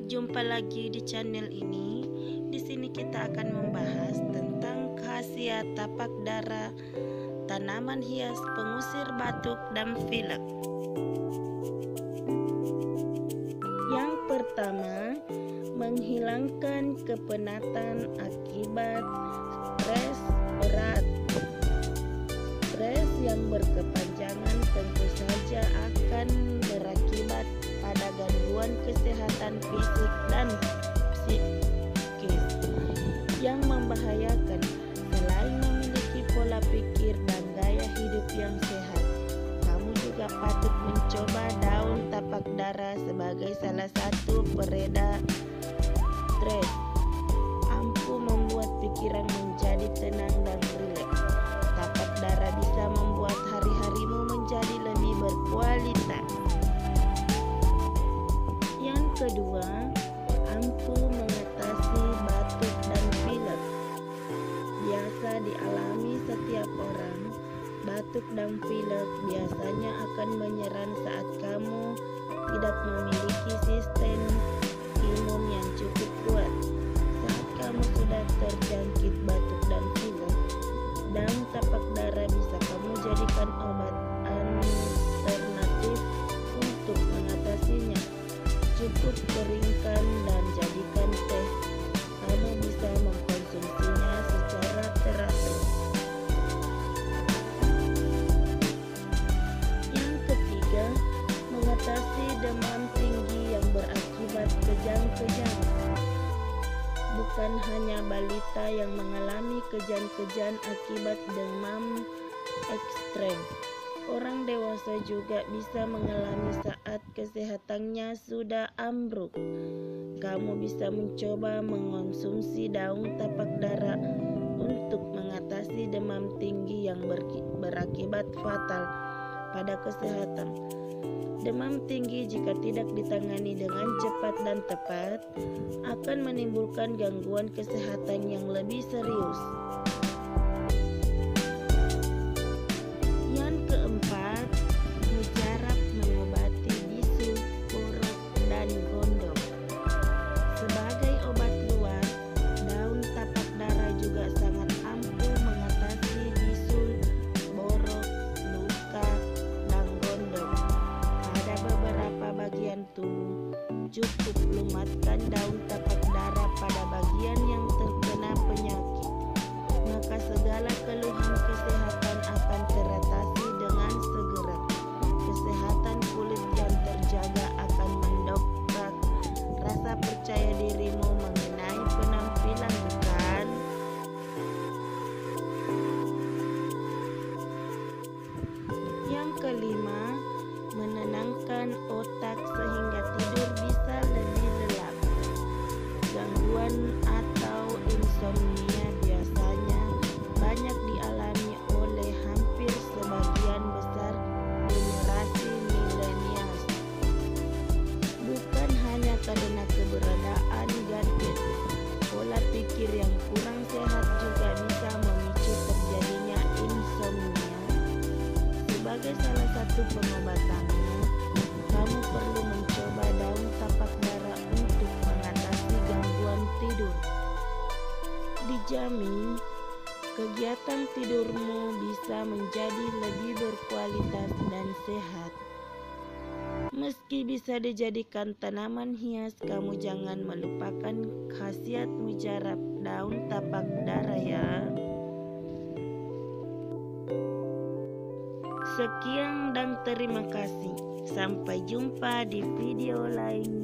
Jumpa lagi di channel ini. Di sini kita akan membahas tentang khasiat tapak dara, tanaman hias pengusir batuk dan pilek. Yang pertama, menghilangkan kepenatan akibat stres berat. Stres yang berkepanjangan tentu saja akan berakibat pada gangguan kesehatan fisik dan psikis yang membahayakan. Selain memiliki pola pikir dan gaya hidup yang sehat, kamu juga patut mencoba daun tapak dara sebagai salah satu pereda stres. Ampuh membuat pikiran menjadi tenang dan rileks. Tapak dara bisa membuat hari-harimu menjadi lebih berkualitas. Yang kedua, ampuh mengatasi batuk dan pilek. Biasa dialami setiap orang. Batuk dan pilek biasanya akan menyerang saat kamu tidak memiliki sistem imun yang cukup kuat. Saat kamu sudah terjangkit batuk dan pilek, daun tapak dara bisa kamu jadikan obat alternatif untuk mengatasinya. Cukup keringkan dan jadikan teh. Kamu bisa mengkonsumsinya secara teratur. Yang ketiga, mengatasi demam tinggi yang berakibat kejang-kejang. Bukan hanya balita yang mengalami kejang-kejang akibat demam ekstrem. Orang dewasa juga bisa mengalami saat kesehatannya sudah ambruk. Kamu bisa mencoba mengonsumsi daun tapak dara untuk mengatasi demam tinggi yang berakibat fatal pada kesehatan. Demam tinggi jika tidak ditangani dengan cepat dan tepat akan menimbulkan gangguan kesehatan yang lebih serius. Yang keempat, mujarab mengobati bisul, borok, dan gondok. Sebagai obat luar, daun tapak dara juga sangat ampuh mengatasi bisul, borok, luka, dan gondok. Pada beberapa bagian tubuh, cukup lumatkan daun tapak dara pada bagian yang terkena penyakit, maka segala keluhan kesehatan akan teratasi dengan segera. Kesehatan kulit yang terjaga akan mendongkrak rasa percaya dirimu mengenai penampilan, bukan? Yang kelima, menenangkan otak sehingga tidur bisa lebih lelap. Gangguan atau insomnia biasanya banyak dialami oleh hampir sebagian besar generasi milenial. Bukan hanya karena keberadaan gadget, pola pikir yang kurang sehat juga bisa memicu terjadinya insomnia. Sebagai salah satu pengobatannya, kamu perlu mencoba daun tapak dara untuk mengatasi gangguan tidur. Dijamin, kegiatan tidurmu bisa menjadi lebih berkualitas dan sehat. Meski bisa dijadikan tanaman hias, kamu jangan melupakan khasiat mujarab daun tapak dara ya. Sekian dan terima kasih. Sampai jumpa di video lain.